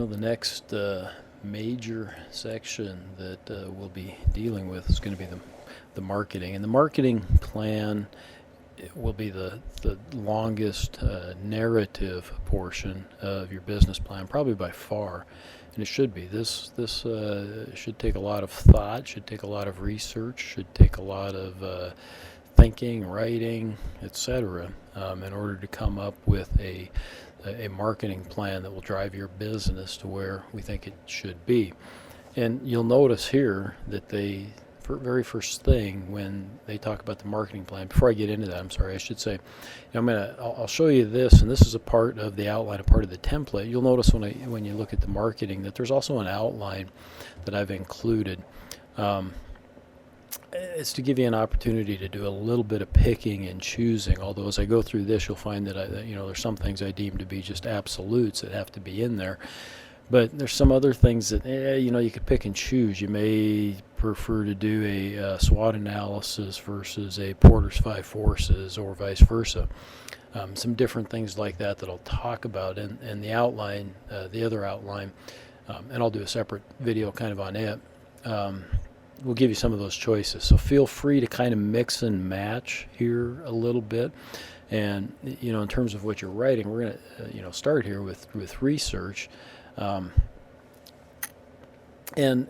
The next major section that we'll be dealing with is going to be the marketing. And the marketing plan will be the longest narrative portion of your business plan, probably by far. And it should be. This should take a lot of thought, should take a lot of research, should take a lot of thinking, writing, etc., in order to come up with a marketing plan that will drive your business to where we think it should be. And you'll notice here that very first thing when they talk about the marketing plan, before I get into that, I should say, I'll show you this, and this is a part of the outline, a part of the template. You'll notice when you look at the marketing that there's also an outline that I've included. It's to give you an opportunity to do a little bit of picking and choosing, although as I go through this you'll find that there's some things I deem to be just absolutes that have to be in there, but there's some other things that you could pick and choose. You may prefer to do a SWOT analysis versus a Porter's 5 Forces or vice versa. Some different things like that I'll talk about in the outline, the other outline, and I'll do a separate video kind of on it. We'll give you some of those choices. So feel free to kind of mix and match here a little bit. And in terms of what you're writing, we're going to start here with research. And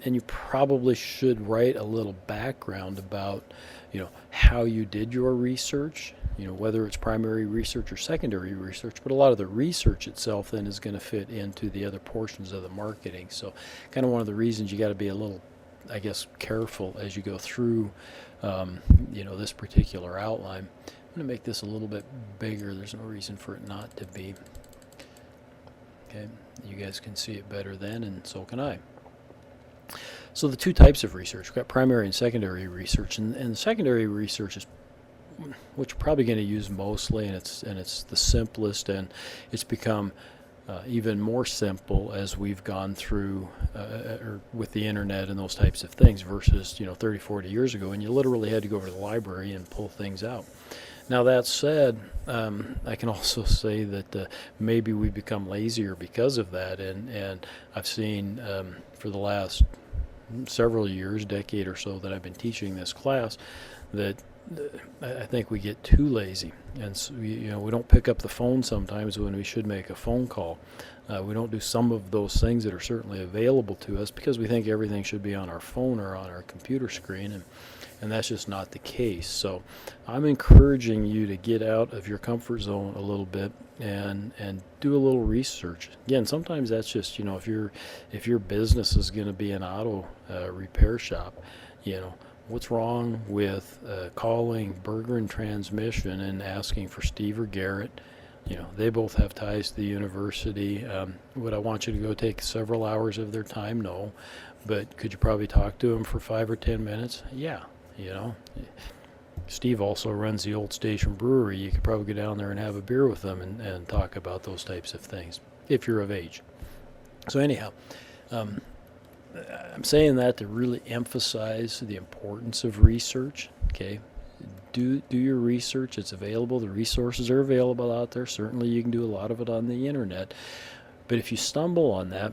you probably should write a little background about how you did your research, whether it's primary research or secondary research, but a lot of the research itself then is going to fit into the other portions of the marketing. So kind of one of the reasons you got to be a little, I guess, careful as you go through this particular outline. I'm going to make this a little bit bigger. There's no reason for it not to be. Okay, you guys can see it better then, and so can I. So the two types of research, we've got primary and secondary research, and the secondary research is what you're probably going to use mostly, and it's the simplest, and it's become even more simple as we've gone through or with the internet and those types of things versus 30, 40 years ago, and you literally had to go over to the library and pull things out. Now that said, I can also say that maybe we've become lazier because of that, and I've seen for the last several years, decade or so that I've been teaching this class, that I think we get too lazy, and so, we don't pick up the phone sometimes when we should make a phone call. We don't do some of those things that are certainly available to us because we think everything should be on our phone or on our computer screen, and that's just not the case. So I'm encouraging you to get out of your comfort zone a little bit and do a little research. Again, sometimes that's just if your business is going to be an auto repair shop, what's wrong with calling Berger and Transmission and asking for Steve or Garrett? They both have ties to the university. Would I want you to go take several hours of their time? No. But could you probably talk to them for 5 or 10 minutes? Yeah. Steve also runs the Old Station Brewery. You could probably go down there and have a beer with them and talk about those types of things, if you're of age. So anyhow, I'm saying that to really emphasize the importance of research. Okay, do your research. It's available. The resources are available out there. Certainly you can do a lot of it on the internet. But if you stumble on that,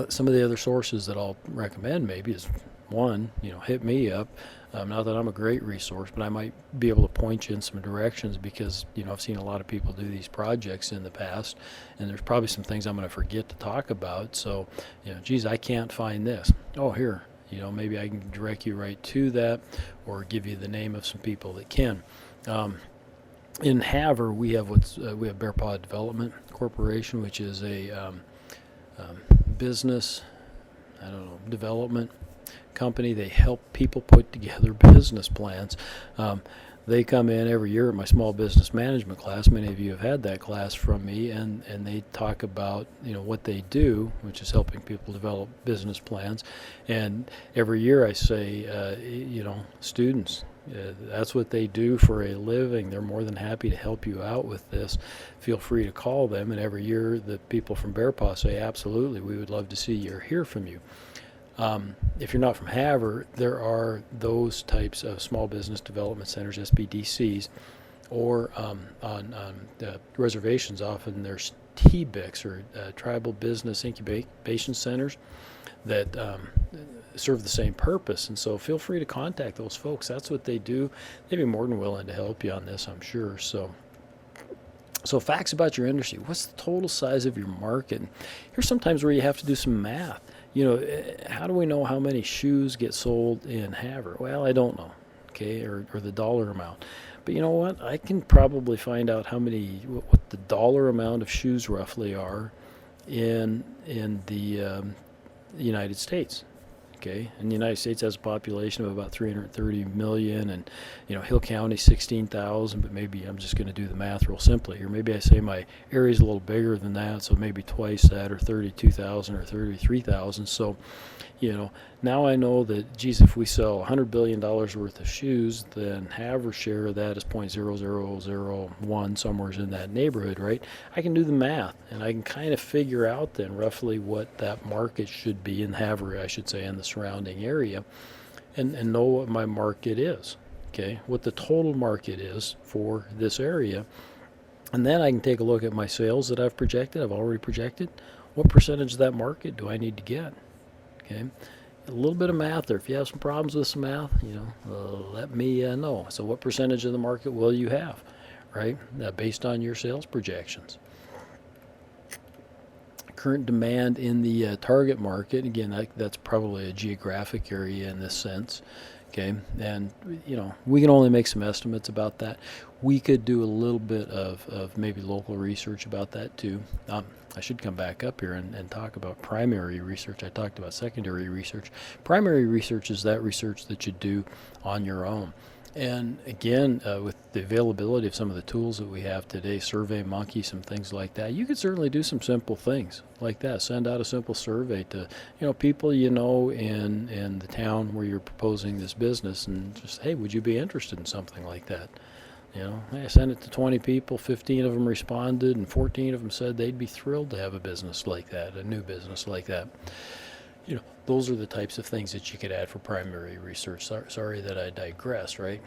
some of the other sources that I'll recommend maybe is one, hit me up. Not that I'm a great resource, but I might be able to point you in some directions because, I've seen a lot of people do these projects in the past, and there's probably some things I'm going to forget to talk about. So, geez, I can't find this. Oh, here, maybe I can direct you right to that or give you the name of some people that can. In Havre, we have Bear Paw Development Corporation, which is a business, development company. They help people put together business plans. They come in every year at my small business management class. Many of you have had that class from me, and they talk about what they do, which is helping people develop business plans. And every year I say, students, that's what they do for a living. They're more than happy to help you out with this. Feel free to call them. And every year the people from Bear Paw say, absolutely, we would love to see you or hear from you. If you're not from Havre, there are those types of small business development centers, SBDCs, or on the reservations, often there's TBICs, or tribal business incubation centers, that serve the same purpose. And so feel free to contact those folks. That's what they do. They'd be more than willing to help you on this, I'm sure. So facts about your industry. What's the total size of your market? Here's sometimes where you have to do some math. How do we know how many shoes get sold in Havre? Well, I don't know, okay, or the dollar amount. But you know what? I can probably find out what the dollar amount of shoes roughly are in the United States. Okay, and the United States has a population of about 330 million, and Hill County 16,000. But maybe I'm just going to do the math real simply, or maybe I say my area is a little bigger than that, so maybe twice that, or 32,000 or 33,000. So, now I know that, geez, if we sell $100 billion worth of shoes, then Havre's share of that is 0.0001, somewhere in that neighborhood, right? I can do the math, and I can kind of figure out then roughly what that market should be in Havre, I should say, in the surrounding area, and know what my market is, okay? What the total market is for this area. And then I can take a look at my sales that I've already projected. What percentage of that market do I need to get? Okay, a little bit of math there. If you have some problems with some math, let me know. So what percentage of the market will you have, right? Based on your sales projections. Current demand in the target market, again, that's probably a geographic area in this sense. Okay, and we can only make some estimates about that. We could do a little bit of maybe local research about that too. I should come back up here and talk about primary research. I talked about secondary research. Primary research is that research that you do on your own. And again, with the availability of some of the tools that we have today, SurveyMonkey, some things like that, you could certainly do some simple things like that. Send out a simple survey to people in the town where you're proposing this business, and just, hey, would you be interested in something like that? I sent it to 20 people, 15 of them responded, and 14 of them said they'd be thrilled to have a business like that, a new business like that. Those are the types of things that you could add for primary research. Sorry that I digress, right?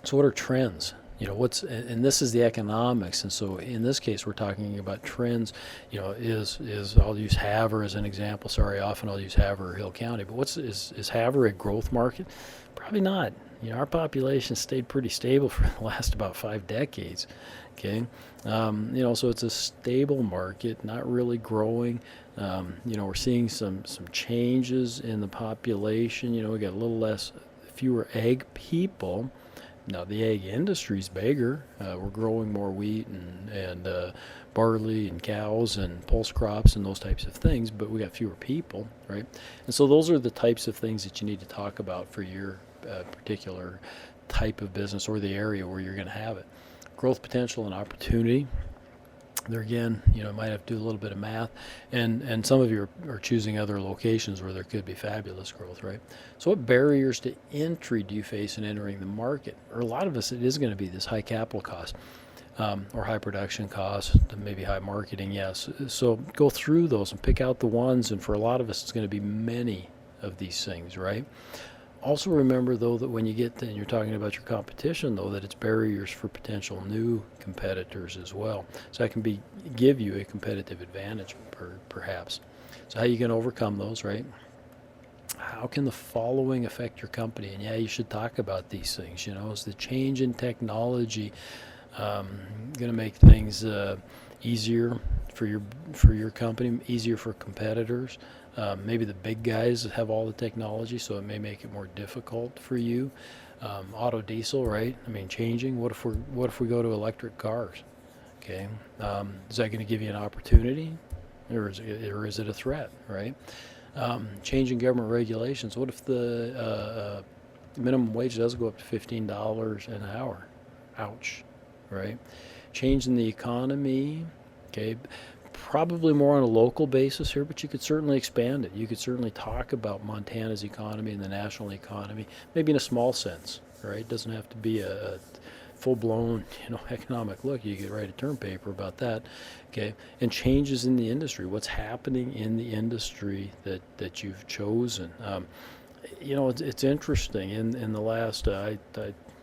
So what are trends? And this is the economics, and so in this case we're talking about trends. Is I'll use Havre as an example. Sorry, often I'll use Havre or Hill County, but is Havre a growth market? Probably not. Our population stayed pretty stable for the last about 5 decades. Okay, so it's a stable market, not really growing. We're seeing some changes in the population. We got fewer egg people. Now the egg industry's bigger. We're growing more wheat and barley and cows and pulse crops and those types of things, but we got fewer people, right? And so those are the types of things that you need to talk about for your particular type of business or the area where you're going to have it. Growth potential and opportunity. There again, might have to do a little bit of math, and some of you are choosing other locations where there could be fabulous growth, right? So what barriers to entry do you face in entering the market? Or a lot of us, it is going to be this high capital cost, or high production costs, maybe high marketing, yes. So go through those and pick out the ones, and for a lot of us, it's going to be many of these things, right? Also remember, though, that when you get and you're talking about your competition, though, that it's barriers for potential new competitors as well. So that can give you a competitive advantage, perhaps. So how are you going to overcome those, right? How can the following affect your company? And yeah, you should talk about these things. Is the change in technology going to make things easier for your company, easier for competitors? Maybe the big guys have all the technology, so it may make it more difficult for you. Auto diesel, right? Changing. What if we go to electric cars? Okay, is that going to give you an opportunity, or is it a threat? Right? Changing government regulations. What if the minimum wage does go up to $15 an hour? Ouch! Right? Changing the economy. Okay. Probably more on a local basis here, but you could certainly expand it. You could certainly talk about Montana's economy and the national economy, maybe in a small sense, right? It doesn't have to be a full-blown, economic look. You could write a term paper about that, okay? And changes in the industry. What's happening in the industry that you've chosen? It's interesting. In the last, I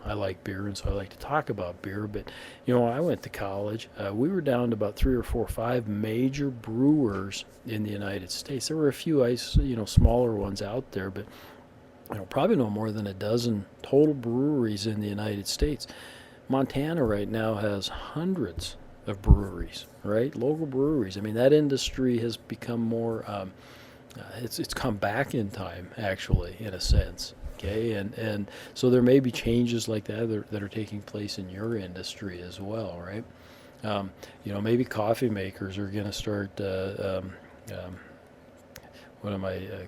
I like beer, and so I like to talk about beer. But when I went to college, we were down to about 3 or 4 or 5 major brewers in the United States. There were a few smaller ones out there, but probably no more than a dozen total breweries in the United States. Montana right now has hundreds of breweries, right? Local breweries. I mean, that industry has become more. It's come back in time, actually, in a sense. Okay, and so there may be changes like that are taking place in your industry as well, right? Maybe coffee makers are going to start.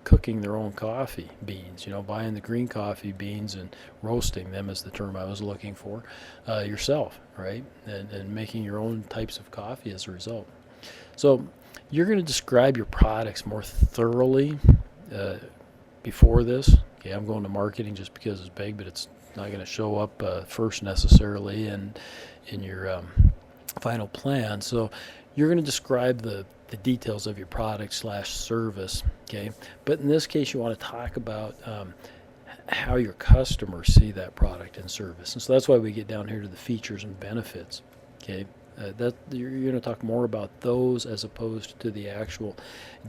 Cooking their own coffee beans, buying the green coffee beans and roasting them is the term I was looking for, yourself, right? And making your own types of coffee as a result. So you're going to describe your products more thoroughly before this. Okay, I'm going to marketing just because it's big, but it's not going to show up first necessarily in your final plan. So you're going to describe the details of your product/service, okay? But in this case, you want to talk about how your customers see that product and service. And so that's why we get down here to the features and benefits, okay? That you're going to talk more about those as opposed to the actual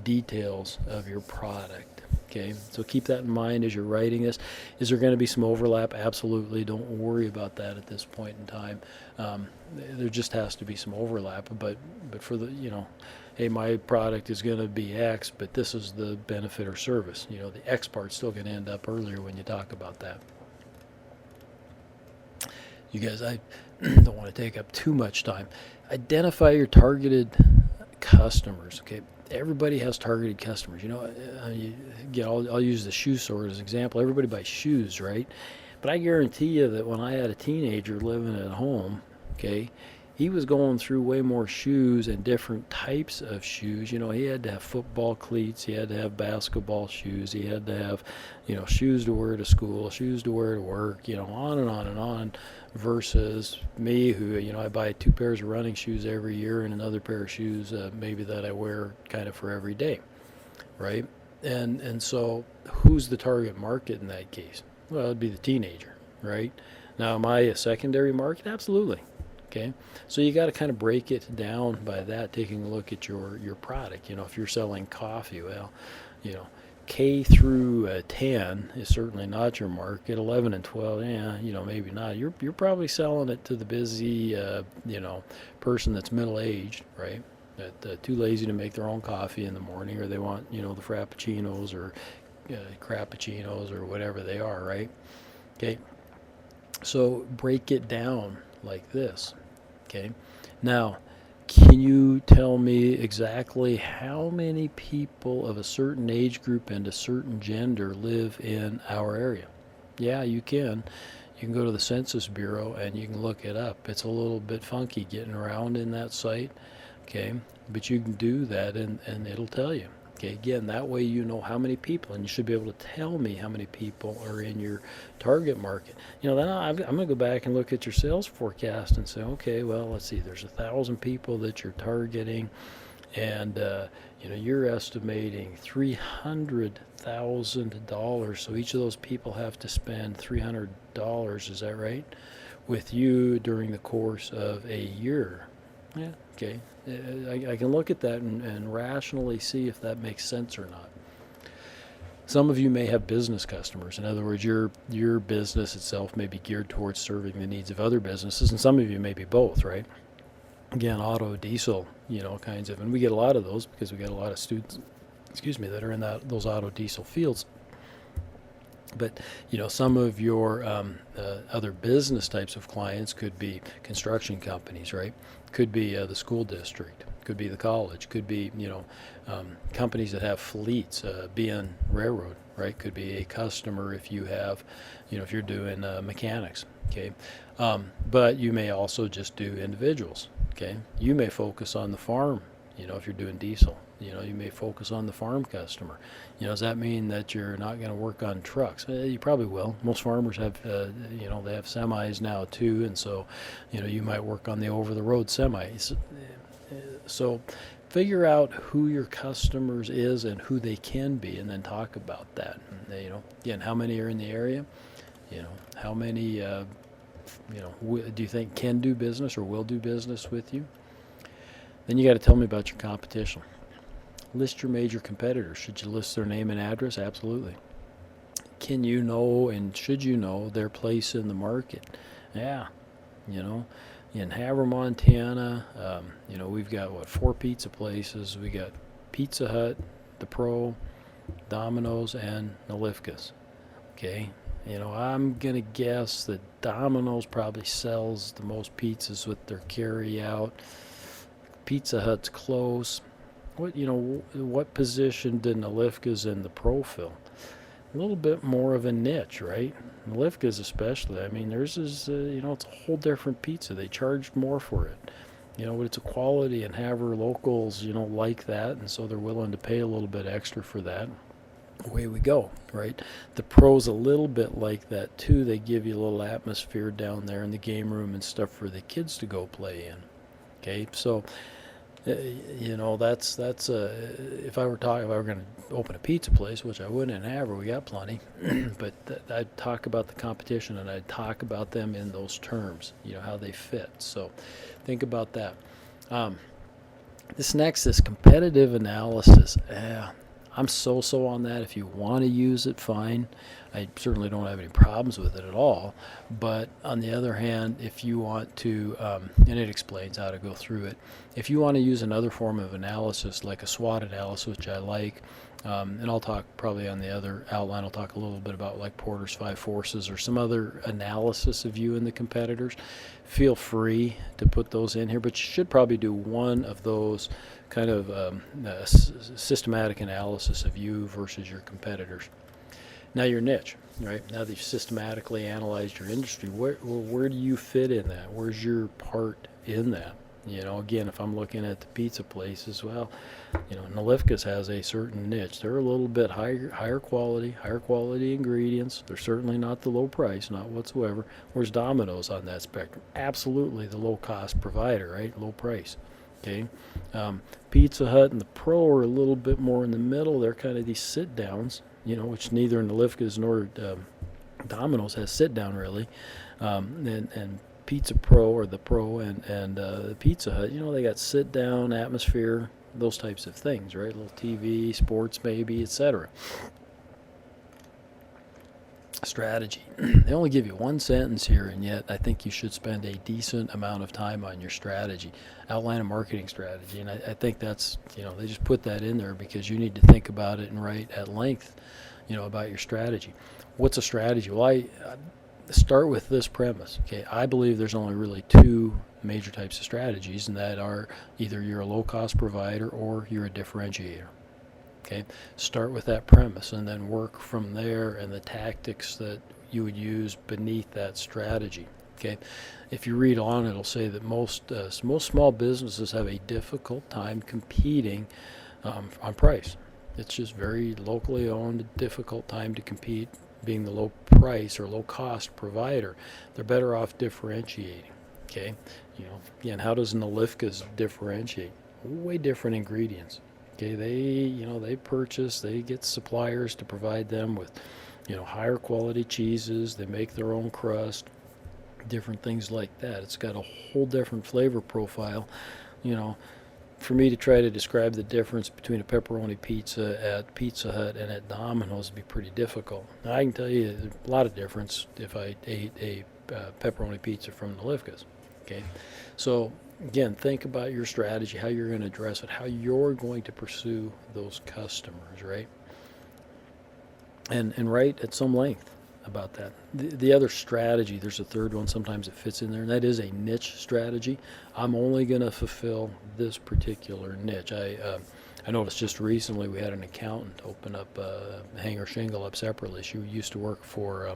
details of your product. Okay, so keep that in mind as you're writing this. Is there going to be some overlap? Absolutely. Don't worry about that at this point in time. There just has to be some overlap. But for the hey, my product is going to be X, but this is the benefit or service. The X part's still going to end up earlier when you talk about that. You guys, I don't want to take up too much time. Identify your targeted customers. Okay. Everybody has targeted customers. I'll use the shoe store as an example. Everybody buys shoes, right? But I guarantee you that when I had a teenager living at home, okay, he was going through way more shoes and different types of shoes. He had to have football cleats, he had to have basketball shoes, he had to have, shoes to wear to school, shoes to wear to work, on and on and on. Versus me, who I buy 2 pairs of running shoes every year and another pair of shoes maybe that I wear kind of for every day, right? And so who's the target market in that case? Well, it'd be the teenager, right? Now, am I a secondary market? Absolutely. Okay, so you got to kind of break it down by that, taking a look at your product. If you're selling coffee, well, K through 10 is certainly not your market. 11 and 12, maybe not. You're probably selling it to the busy, person that's middle aged, right? That too lazy to make their own coffee in the morning, or they want, the frappuccinos or crappuccinos or whatever they are, right? Okay, so break it down like this. Okay, now, can you tell me exactly how many people of a certain age group and a certain gender live in our area? Yeah, you can. You can go to the Census Bureau and you can look it up. It's a little bit funky getting around in that site, okay? But you can do that and it'll tell you. Okay, again, that way you know how many people, and you should be able to tell me how many people are in your target market. Then I'm going to go back and look at your sales forecast and say, okay, well, let's see, there's 1,000 people that you're targeting, and you're estimating $300,000. So each of those people have to spend $300. Is that right? With you during the course of a year. Yeah, okay. I can look at that and rationally see if that makes sense or not. Some of you may have business customers. In other words, your business itself may be geared towards serving the needs of other businesses, and some of you may be both, right? Again, auto, diesel, kinds of, and we get a lot of those because we get a lot of students, that are in those auto, diesel fields. But some of your other business types of clients could be construction companies, right? Could be the school district, could be the college, could be companies that have fleets, being railroad, right? Could be a customer if you have, if you're doing mechanics, okay? But you may also just do individuals, okay? You may focus on the farm, if you're doing diesel. You may focus on the farm customer. Does that mean that you're not going to work on trucks? You probably will. Most farmers have, they have semis now too, and so, you might work on the over-the-road semis. So figure out who your customers is and who they can be, and then talk about that. Again, how many are in the area? How many do you think can do business or will do business with you? Then you got to tell me about your competition. List your major competitors. Should you list their name and address? Absolutely. Can you know and should you know their place in the market? Yeah, in Havre, Montana, we've got 4 pizza places. We got Pizza Hut, the Pro, Domino's, and Nalifka's. Okay, I'm gonna guess that Domino's probably sells the most pizzas with their carry out. Pizza Hut's close. What position did Nalifka's and the Pro fill? A little bit more of a niche, right? Nalifka's especially. I mean, theirs is, it's a whole different pizza. They charged more for it. But it's a quality, and Havre locals, like that, and so they're willing to pay a little bit extra for that. Away we go, right? The Pro's a little bit like that too. They give you a little atmosphere down there in the game room and stuff for the kids to go play in. Okay, so that's if I were going to open a pizza place, which I wouldn't in Havre, we got plenty, but I'd talk about the competition, and I'd talk about them in those terms, how they fit. So think about that. This competitive analysis. I'm so on that. If you want to use it, fine. I certainly don't have any problems with it at all. But on the other hand, if you want to, and it explains how to go through it, if you want to use another form of analysis, like a SWOT analysis, which I like, and I'll talk probably on the other outline, I'll talk a little bit about like Porter's 5 Forces or some other analysis of you and the competitors. Feel free to put those in here, but you should probably do one of those kind of systematic analysis of you versus your competitors. Now your niche, right? Now that you've systematically analyzed your industry, where do you fit in that? Where's your part in that? Again, if I'm looking at the pizza places, Nalifka's has a certain niche. They're a little bit higher quality ingredients. They're certainly not the low price, not whatsoever. Where's Domino's on that spectrum? Absolutely the low cost provider, right? Low price. Okay. Pizza Hut and the Pro are a little bit more in the middle. They're kind of these sit downs, which neither Nalifka's nor Domino's has sit down really. And Pizza Pro or the Pro and the Pizza Hut, they got sit down atmosphere, those types of things, right? A little TV, sports maybe, etc. Strategy. They only give you one sentence here, and yet I think you should spend a decent amount of time on your strategy. Outline a marketing strategy, and I think that's, they just put that in there because you need to think about it and write at length, about your strategy. What's a strategy? Well, I start with this premise. Okay, I believe there's only really 2 major types of strategies, and that are either you're a low-cost provider or you're a differentiator. Okay, start with that premise and then work from there and the tactics that you would use beneath that strategy. Okay, if you read on, it'll say that most small businesses have a difficult time competing on price. It's just very locally owned, difficult time to compete being the low price or low cost provider. They're better off differentiating. Okay, again, how does Nalifka's differentiate? Way different ingredients. Okay, they get suppliers to provide them with, higher quality cheeses. They make their own crust, different things like that. It's got a whole different flavor profile. For me to try to describe the difference between a pepperoni pizza at Pizza Hut and at Domino's would be pretty difficult. Now, I can tell you there's a lot of difference if I ate a pepperoni pizza from Nalifka's. Okay, so again, think about your strategy, how you're going to address it, how you're going to pursue those customers, right? And write at some length about that. The other strategy, there's a third one, sometimes it fits in there, and that is a niche strategy. I'm only going to fulfill this particular niche. I noticed just recently we had an accountant open up a hanger shingle up separately. She used to work for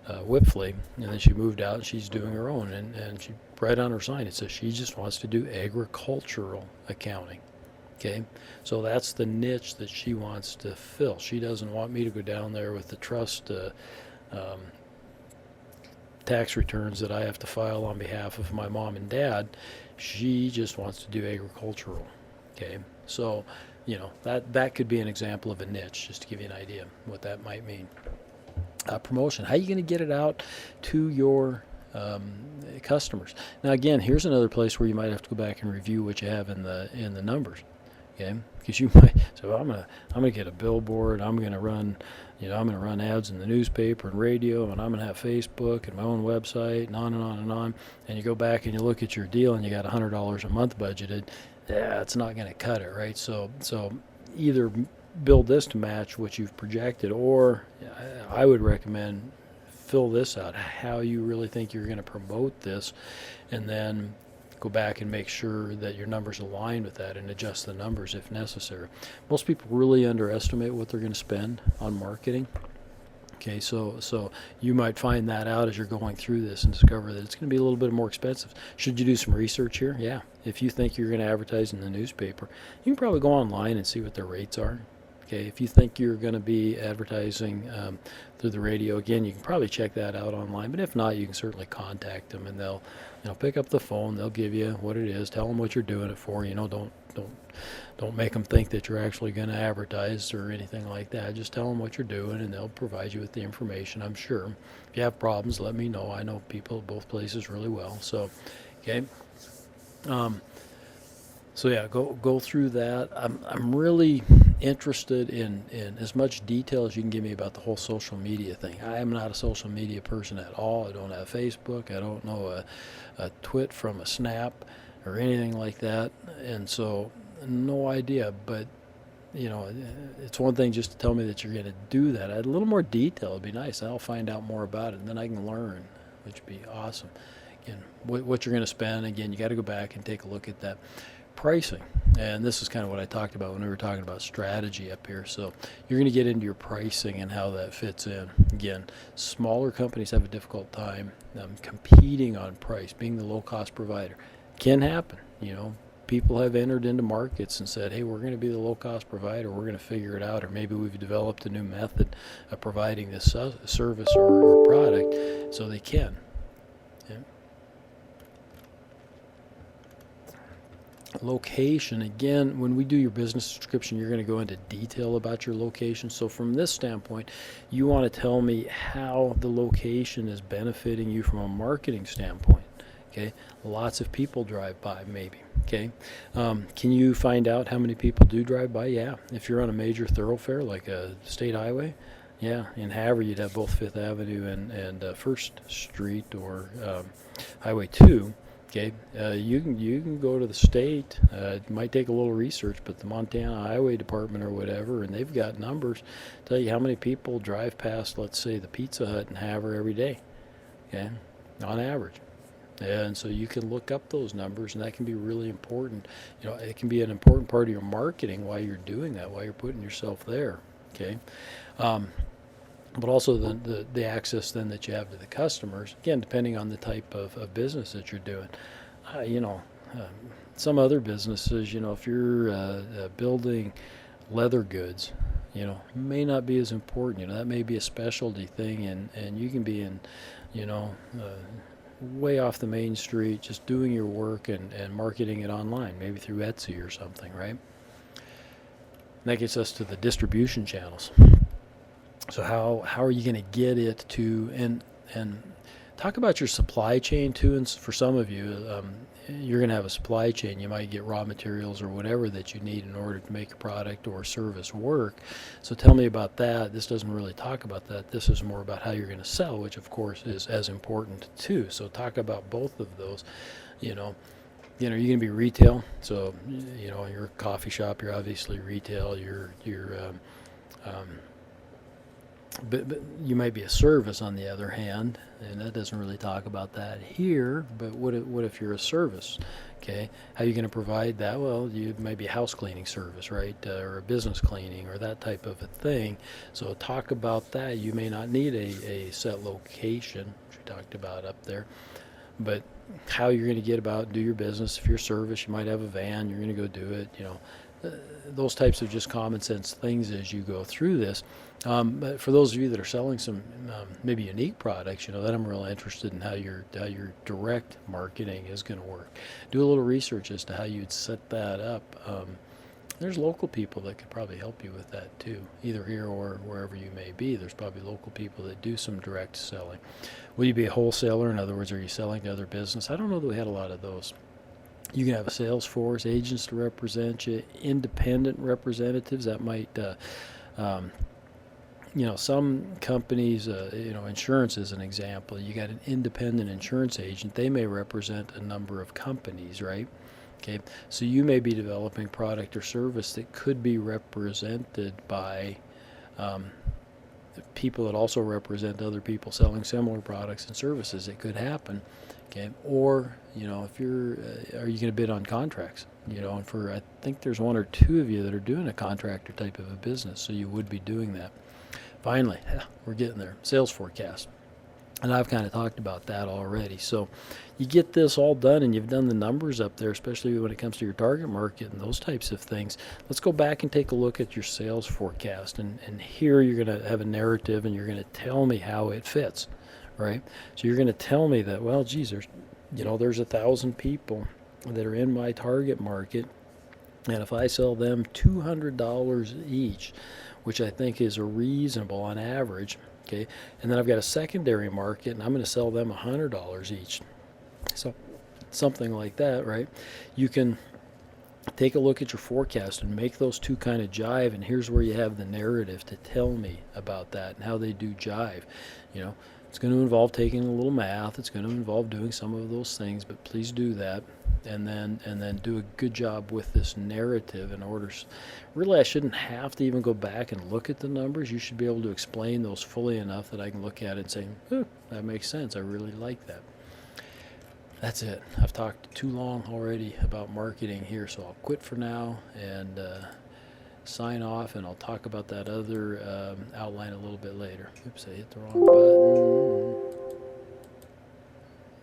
Whipfley, and then she moved out and she's doing her own, and she right on her sign it says she just wants to do agricultural accounting. Okay, so that's the niche that she wants to fill. She doesn't want me to go down there with the trust tax returns that I have to file on behalf of my mom and dad. She just wants to do agricultural. Okay, so that could be an example of a niche, just to give you an idea what that might mean. Promotion. How are you going to get it out to your customers. Now again, here's another place where you might have to go back and review what you have in the numbers. Okay, because you might say, well, I'm gonna get a billboard. I'm gonna run, I'm gonna run ads in the newspaper and radio, and I'm gonna have Facebook and my own website, and on and on and on. And you go back and you look at your deal, and you got $100 a month budgeted. Yeah, it's not gonna cut it, right? So either build this to match what you've projected, or I would recommend fill this out, how you really think you're going to promote this, and then go back and make sure that your numbers align with that and adjust the numbers if necessary. Most people really underestimate what they're going to spend on marketing. Okay, so you might find that out as you're going through this and discover that it's going to be a little bit more expensive. Should you do some research here? Yeah. If you think you're going to advertise in the newspaper, you can probably go online and see what their rates are. Okay, if you think you're going to be advertising through the radio, again, you can probably check that out online. But if not, you can certainly contact them, and they'll pick up the phone. They'll give you what it is. Tell them what you're doing it for. Don't make them think that you're actually going to advertise or anything like that. Just tell them what you're doing, and they'll provide you with the information, I'm sure. If you have problems, let me know. I know people at both places really well. So, okay. So yeah, go through that. I'm really interested in as much detail as you can give me about the whole social media thing. I am not a social media person at all. I don't have Facebook. I don't know a twit from a snap or anything like that, and so no idea. But it's one thing just to tell me that you're going to do that. A little more detail would be nice. I'll find out more about it, and then I can learn, which would be awesome. Again, what you're going to spend. Again, you got to go back and take a look at that. Pricing, and this is kind of what I talked about when we were talking about strategy up here. So you're going to get into your pricing and how that fits in. Again, smaller companies have a difficult time competing on price, being the low-cost provider. Can happen. People have entered into markets and said, hey, we're going to be the low-cost provider. We're going to figure it out, or maybe we've developed a new method of providing this service or product, so they can. Yeah. Location, again, when we do your business description, you're going to go into detail about your location. So from this standpoint, you want to tell me how the location is benefiting you from a marketing standpoint. Okay, lots of people drive by, maybe. Okay, can you find out how many people do drive by? Yeah, if you're on a major thoroughfare like a state highway, yeah, in Havre you'd have both Fifth Avenue and First Street, or Highway 2. Okay, you can go to the state. It might take a little research, but the Montana Highway Department or whatever, and they've got numbers tell you how many people drive past, let's say, the Pizza Hut in Havre every day. Okay, on average. And so you can look up those numbers, and that can be really important. It can be an important part of your marketing while you're doing that, while you're putting yourself there. Okay. But also the access then that you have to the customers, again, depending on the type of business that you're doing. Some other businesses, if you're building leather goods, may not be as important. That may be a specialty thing, and you can be in, way off the main street, just doing your work and marketing it online, maybe through Etsy or something, right? And that gets us to the distribution channels. So how are you going to get it to, and talk about your supply chain too. And for some of you, you're going to have a supply chain. You might get raw materials or whatever that you need in order to make a product or service work. So tell me about that. This doesn't really talk about that. This is more about how you're going to sell, which of course is as important too. So talk about both of those. You're going to be retail. So you're a coffee shop. You're obviously retail. But you might be a service on the other hand, and that doesn't really talk about that here. But what if you're a service? Okay, how are you going to provide that? Well, you might be a house cleaning service, right, or a business cleaning or that type of a thing. So talk about that. You may not need a set location, which we talked about up there, but how you're going to get about and do your business. If you're a service, you might have a van. You're going to go do it. Those types of just common sense things as you go through this. But for those of you that are selling some maybe unique products, that I'm really interested in how your direct marketing is going to work. Do a little research as to how you'd set that up. There's local people that could probably help you with that too, either here or wherever you may be. There's probably local people that do some direct selling. Will you be a wholesaler? In other words, are you selling to other business? I don't know that we had a lot of those. You can have a sales force, agents to represent you, independent representatives that might, some companies, insurance is an example. You got an independent insurance agent. They may represent a number of companies, right? Okay, so you may be developing product or service that could be represented by people that also represent other people selling similar products and services. It could happen. Okay, or if you're, are you going to bid on contracts? And I think there's one or two of you that are doing a contractor type of a business, so you would be doing that. Finally, we're getting there. Sales forecast. And I've kind of talked about that already. So you get this all done and you've done the numbers up there, especially when it comes to your target market and those types of things. Let's go back and take a look at your sales forecast. And here you're going to have a narrative and you're going to tell me how it fits, right? So you're going to tell me that, well, geez, there's 1,000 people that are in my target market. And if I sell them $200 each, which I think is reasonable on average, okay, and then I've got a secondary market and I'm going to sell them $100 each. So something like that, right? You can take a look at your forecast and make those two kind of jive, and here's where you have the narrative to tell me about that and how they do jive. It's going to involve taking a little math. It's going to involve doing some of those things, but please do that. And then do a good job with this narrative in order. Really, I shouldn't have to even go back and look at the numbers. You should be able to explain those fully enough that I can look at it and say, that makes sense. I really like that. That's it. I've talked too long already about marketing here, so I'll quit for now and sign off, and I'll talk about that other outline a little bit later. Oops, I hit the wrong button.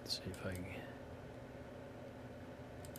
Let's see if I can